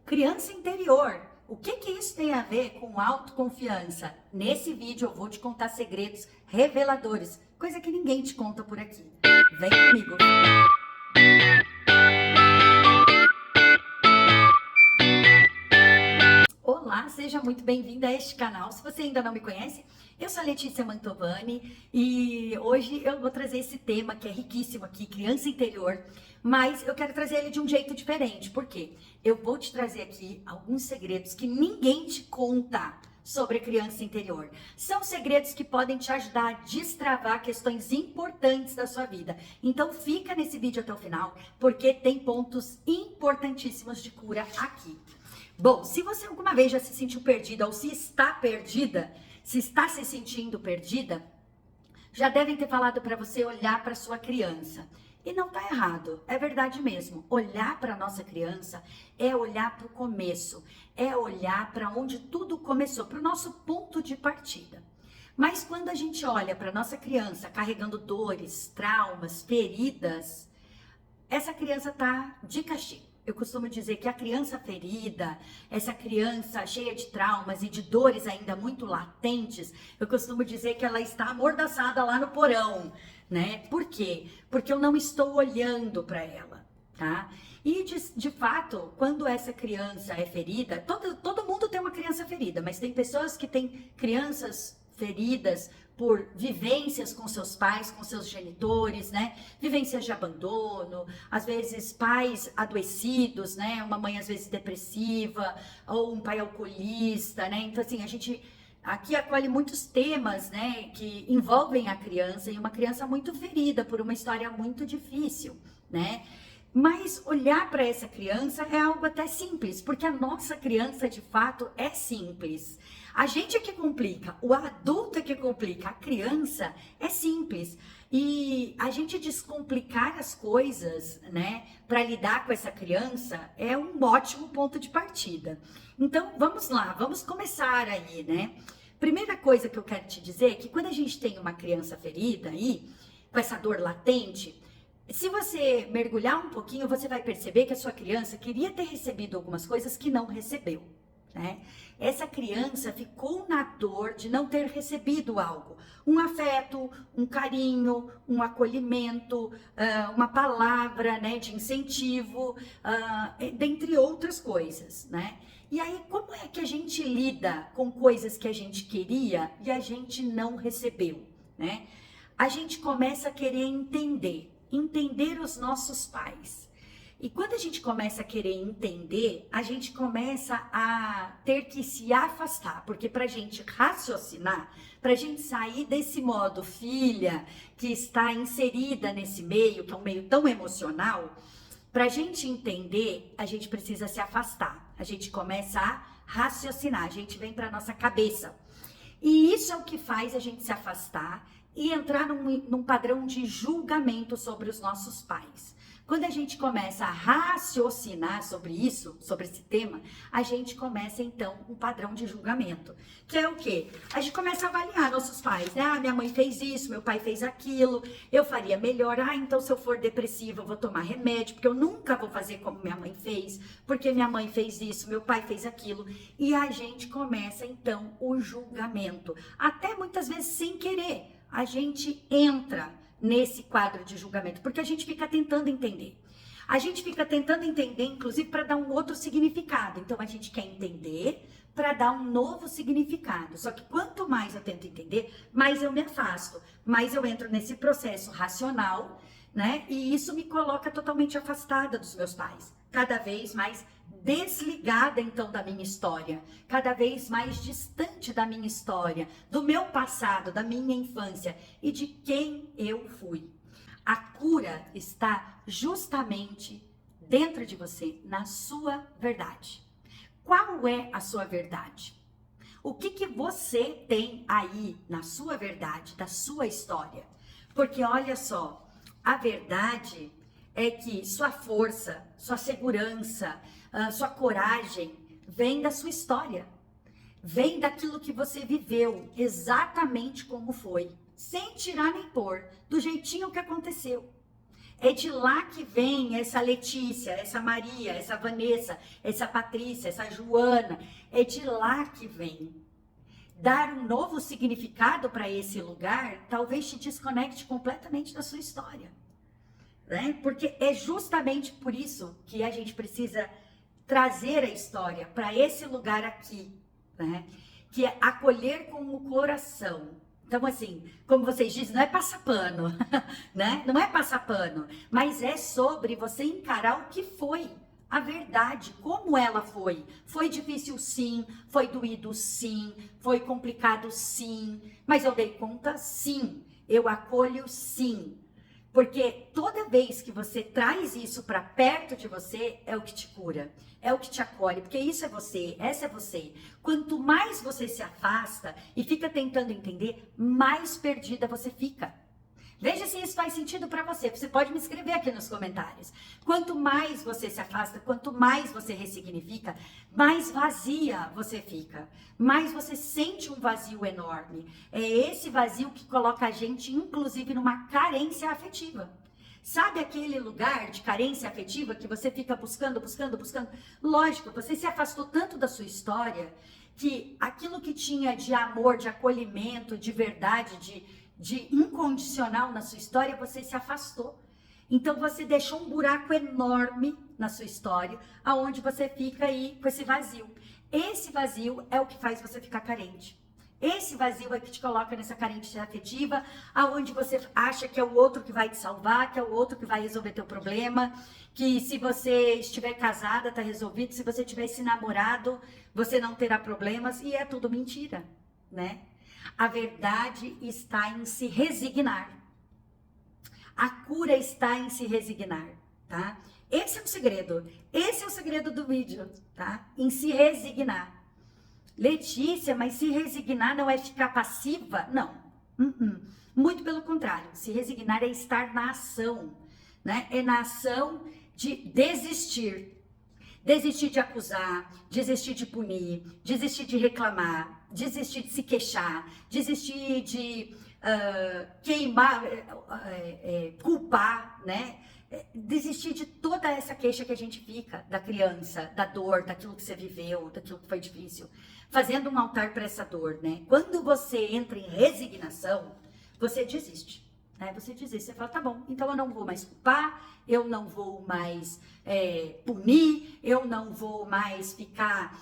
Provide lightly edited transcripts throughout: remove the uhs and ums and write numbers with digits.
Criança interior. O que isso tem a ver com autoconfiança? Nesse vídeo eu vou te contar segredos reveladores, coisa que ninguém te conta por aqui. Vem comigo. Olá, seja muito bem-vinda a este canal. Se você ainda não me conhece, eu sou a Letícia Mantovani e hoje eu vou trazer esse tema que é riquíssimo aqui, criança interior, mas eu quero trazer ele de um jeito diferente. Por quê? Eu vou te trazer aqui alguns segredos que ninguém te conta sobre a criança interior. São segredos que podem te ajudar a destravar questões importantes da sua vida. Então fica nesse vídeo até o final, porque tem pontos importantíssimos de cura aqui. Bom, se você alguma vez já se sentiu perdida ou se está perdida, se está se sentindo perdida, já devem ter falado para você olhar para sua criança. E não está errado, é verdade mesmo. Olhar para a nossa criança é olhar para o começo, é olhar para onde tudo começou, para o nosso ponto de partida. Mas quando a gente olha para a nossa criança carregando dores, traumas, feridas, essa criança está de castigo. Eu costumo dizer que a criança ferida, essa criança cheia de traumas e de dores ainda muito latentes, eu costumo dizer que ela está amordaçada lá no porão, né? Por quê? Porque eu não estou olhando para ela, tá? E de fato, quando essa criança é ferida, todo mundo tem uma criança ferida, mas tem pessoas que têm crianças feridas por vivências com seus pais, com seus genitores, né? Vivências de abandono, às vezes pais adoecidos, né? Uma mãe às vezes depressiva, ou um pai alcoolista, né? Então assim, a gente aqui acolhe muitos temas, né? Que envolvem a criança e uma criança muito ferida por uma história muito difícil, né? Mas olhar para essa criança é algo até simples, porque a nossa criança de fato é simples. A gente é que complica, o adulto é que complica, a criança é simples. E a gente descomplicar as coisas, né, para lidar com essa criança é um ótimo ponto de partida. Então vamos lá, vamos começar aí, né? Primeira coisa que eu quero te dizer é que quando a gente tem uma criança ferida aí, com essa dor latente, se você mergulhar um pouquinho, você vai perceber que a sua criança queria ter recebido algumas coisas que não recebeu, né? Essa criança ficou na dor de não ter recebido algo, um afeto, um carinho, um acolhimento, uma palavra, né, de incentivo, dentre outras coisas, né? E aí, como é que a gente lida com coisas que a gente queria e a gente não recebeu, né? A gente começa a querer entender os nossos pais. E quando a gente começa a querer entender, a gente começa a ter que se afastar, porque para a gente raciocinar, para a gente sair desse modo filha, que está inserida nesse meio, que é um meio tão emocional, para a gente entender, a gente precisa se afastar. A gente começa a raciocinar, a gente vem para a nossa cabeça. E isso é o que faz a gente se afastar e entrar num padrão de julgamento sobre os nossos pais. Quando a gente começa a raciocinar sobre isso, sobre esse tema, a gente começa então um padrão de julgamento. Que é o quê? A gente começa a avaliar nossos pais, né? Ah, minha mãe fez isso, meu pai fez aquilo, eu faria melhor. Ah, então se eu for depressiva eu vou tomar remédio, porque eu nunca vou fazer como minha mãe fez, porque minha mãe fez isso, meu pai fez aquilo. E a gente começa então o julgamento. Até muitas vezes sem querer, a gente entra nesse quadro de julgamento, porque a gente fica tentando entender. A gente fica tentando entender, inclusive, para dar um outro significado. Então, a gente quer entender para dar um novo significado. Só que quanto mais eu tento entender, mais eu me afasto, mais eu entro nesse processo racional, né? E isso me coloca totalmente afastada dos meus pais. Cada vez mais desligada, então, da minha história. Cada vez mais distante da minha história, do meu passado, da minha infância e de quem eu fui. A cura está justamente dentro de você, na sua verdade. Qual é a sua verdade? O que você tem aí na sua verdade, da sua história? Porque olha só, a verdade é que sua força, sua segurança, sua coragem vem da sua história. Vem daquilo que você viveu, exatamente como foi, sem tirar nem pôr, do jeitinho que aconteceu. É de lá que vem essa Letícia, essa Maria, essa Vanessa, essa Patrícia, essa Joana. É de lá que vem. Dar um novo significado para esse lugar talvez te desconecte completamente da sua história, né? Porque é justamente por isso que a gente precisa trazer a história para esse lugar aqui, né? Que é acolher com o coração. Então, assim, como vocês dizem, não é passar pano, né? Não é passar pano, mas é sobre você encarar o que foi. A verdade, como ela foi. Foi difícil sim, foi doído sim, foi complicado sim, mas eu dei conta sim, eu acolho sim. Porque toda vez que você traz isso para perto de você, é o que te cura, é o que te acolhe, porque isso é você, essa é você. Quanto mais você se afasta e fica tentando entender, mais perdida você fica. Veja se isso faz sentido para você. Você pode me escrever aqui nos comentários. Quanto mais você se afasta, quanto mais você ressignifica, mais vazia você fica. Mais você sente um vazio enorme. É esse vazio que coloca a gente, inclusive, numa carência afetiva. Sabe aquele lugar de carência afetiva que você fica buscando, buscando, buscando? Lógico, você se afastou tanto da sua história que aquilo que tinha de amor, de acolhimento, de verdade, de incondicional na sua história, você se afastou. Então você deixou um buraco enorme na sua história, aonde você fica aí com esse vazio. Esse vazio é o que faz você ficar carente. Esse vazio é que te coloca nessa carência afetiva, aonde você acha que é o outro que vai te salvar, que é o outro que vai resolver teu problema, que se você estiver casada, tá resolvido, se você tivesse namorado, você não terá problemas, e é tudo mentira, né? A verdade está em se resignar. A cura está em se resignar, tá? Esse é o segredo. Esse é o segredo do vídeo, tá? Em se resignar. Letícia, mas se resignar não é ficar passiva? Não. Muito pelo contrário. Se resignar é estar na ação, né? É na ação de desistir. Desistir de acusar, desistir de punir, desistir de reclamar, desistir de se queixar, desistir de queimar, culpar, né? Desistir de toda essa queixa que a gente fica da criança, da dor, daquilo que você viveu, daquilo que foi difícil. Fazendo um altar para essa dor, né? Quando você entra em resignação, você desiste. Você desiste, você fala, tá bom, então eu não vou mais culpar, eu não vou mais punir, eu não vou mais ficar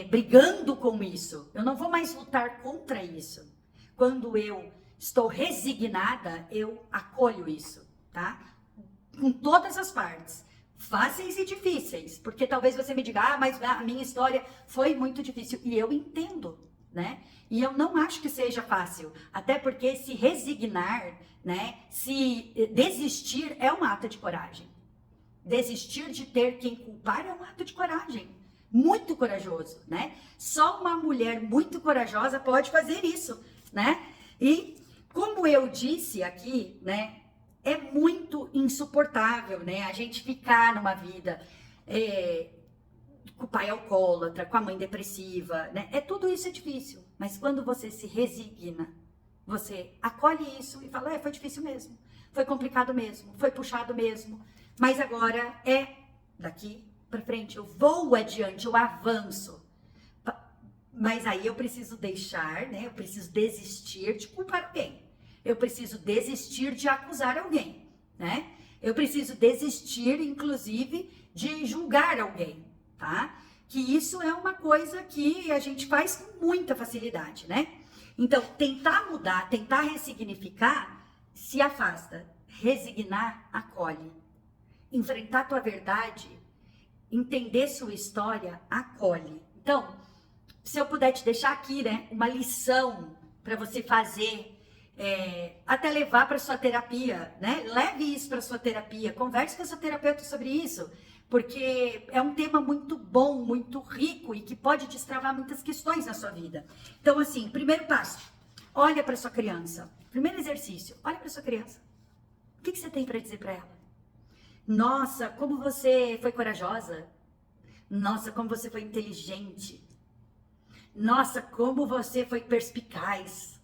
brigando com isso, eu não vou mais lutar contra isso. Quando eu estou resignada, eu acolho isso, tá? Com todas as partes, fáceis e difíceis, porque talvez você me diga, mas a minha história foi muito difícil, e eu entendo, né? E eu não acho que seja fácil, até porque se resignar, né, se desistir é um ato de coragem. Desistir de ter quem culpar é um ato de coragem, muito corajoso, né? Só uma mulher muito corajosa pode fazer isso, né? E como eu disse aqui, né, é muito insuportável, né, a gente ficar numa vida com o pai alcoólatra, com a mãe depressiva, né? Tudo isso é difícil, mas quando você se resigna, você acolhe isso e fala, foi difícil mesmo, foi complicado mesmo, foi puxado mesmo, mas agora daqui para frente, eu vou adiante, eu avanço. Mas aí eu preciso deixar, né? Eu preciso desistir de culpar alguém. Eu preciso desistir de acusar alguém, né? Eu preciso desistir, inclusive, de julgar alguém, tá? Que isso é uma coisa que a gente faz com muita facilidade, né? Então, tentar mudar, tentar ressignificar, se afasta. Resignar, acolhe. Enfrentar tua verdade, entender sua história, acolhe. Então, se eu puder te deixar aqui, né, uma lição para você fazer, até levar para sua terapia, né? Leve isso para sua terapia, converse com a sua terapeuta sobre isso, porque é um tema muito bom, muito rico e que pode destravar muitas questões na sua vida. Então, assim, primeiro passo, olha para sua criança. Primeiro exercício, olha para sua criança. O que você tem para dizer para ela? Nossa, como você foi corajosa. Nossa, como você foi inteligente. Nossa, como você foi perspicaz.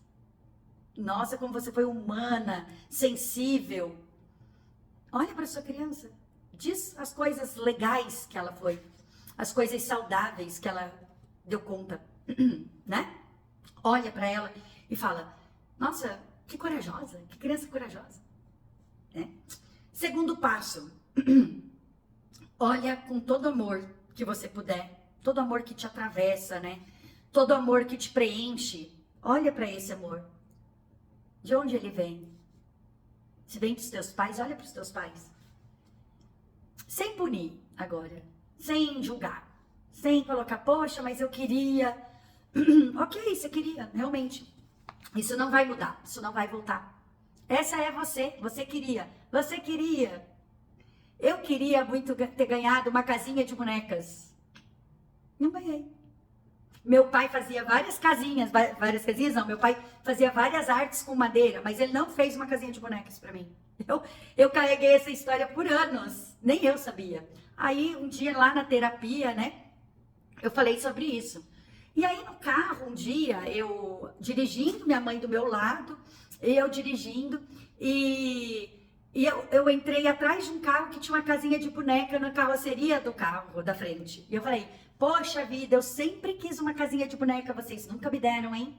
Nossa, como você foi humana, sensível. Olha para sua criança. Diz as coisas legais que ela foi. As coisas saudáveis que ela deu conta, né? Olha para ela e fala, nossa, que corajosa, que criança corajosa. Né? Segundo passo, olha com todo amor que você puder, todo amor que te atravessa, né? Todo amor que te preenche. Olha para esse amor. De onde ele vem? Se vem dos teus pais, olha para os teus pais. Sem punir agora, sem julgar, sem colocar, poxa, mas eu queria. Ok, você queria, realmente. Isso não vai mudar, isso não vai voltar. Essa é você queria, você queria. Eu queria muito ter ganhado uma casinha de bonecas. Não ganhei. Meu pai fazia várias casinhas não, meu pai fazia várias artes com madeira, mas ele não fez uma casinha de bonecas para mim. Eu carreguei essa história por anos, nem eu sabia. Aí um dia lá na terapia, né, eu falei sobre isso. E aí no carro, um dia, eu dirigindo, minha mãe do meu lado, eu dirigindo, e eu entrei atrás de um carro que tinha uma casinha de boneca na carroceria do carro da frente. E eu falei, poxa vida, eu sempre quis uma casinha de boneca, vocês nunca me deram, hein?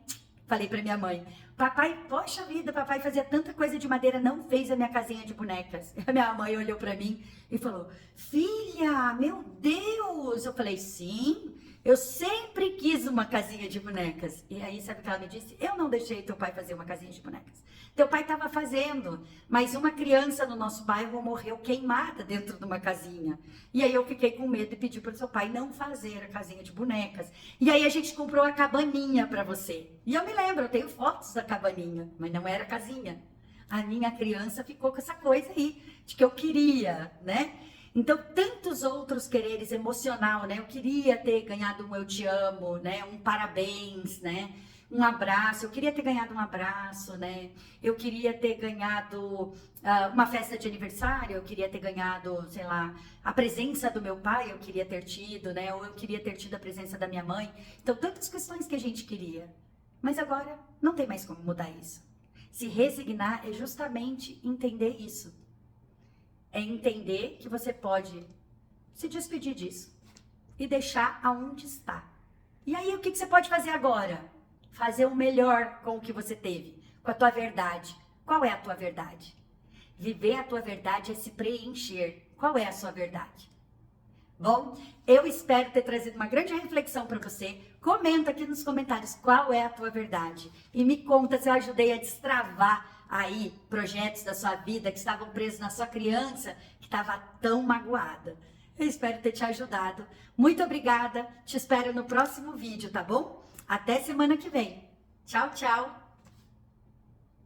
Falei pra minha mãe, papai, poxa vida, papai fazia tanta coisa de madeira, não fez a minha casinha de bonecas. E a minha mãe olhou pra mim e falou, filha, meu Deus! Eu falei, sim, eu sempre quis uma casinha de bonecas. E aí, sabe o que ela me disse? Eu não deixei teu pai fazer uma casinha de bonecas. Teu pai estava fazendo, mas uma criança no nosso bairro morreu queimada dentro de uma casinha. E aí eu fiquei com medo e pedi para o seu pai não fazer a casinha de bonecas. E aí a gente comprou a cabaninha para você. E eu me lembro, eu tenho fotos da cabaninha, mas não era casinha. A minha criança ficou com essa coisa aí, de que eu queria, né? Então, tantos outros quereres emocional, né? Eu queria ter ganhado um eu te amo, né? Um parabéns, né? Um abraço, eu queria ter ganhado um abraço, né? Eu queria ter ganhado uma festa de aniversário, eu queria ter ganhado, sei lá, a presença do meu pai, eu queria ter tido, né? Ou eu queria ter tido a presença da minha mãe. Então, tantas questões que a gente queria. Mas agora, não tem mais como mudar isso. Se resignar é justamente entender isso. É entender que você pode se despedir disso e deixar aonde está. E aí, o que você pode fazer agora? Fazer o melhor com o que você teve, com a tua verdade. Qual é a tua verdade? Viver a tua verdade é se preencher. Qual é a sua verdade? Bom, eu espero ter trazido uma grande reflexão para você. Comenta aqui nos comentários qual é a tua verdade. E me conta se eu ajudei a destravar aí projetos da sua vida que estavam presos na sua criança, que estava tão magoada. Eu espero ter te ajudado. Muito obrigada. Te espero no próximo vídeo, tá bom? Até semana que vem. Tchau, tchau.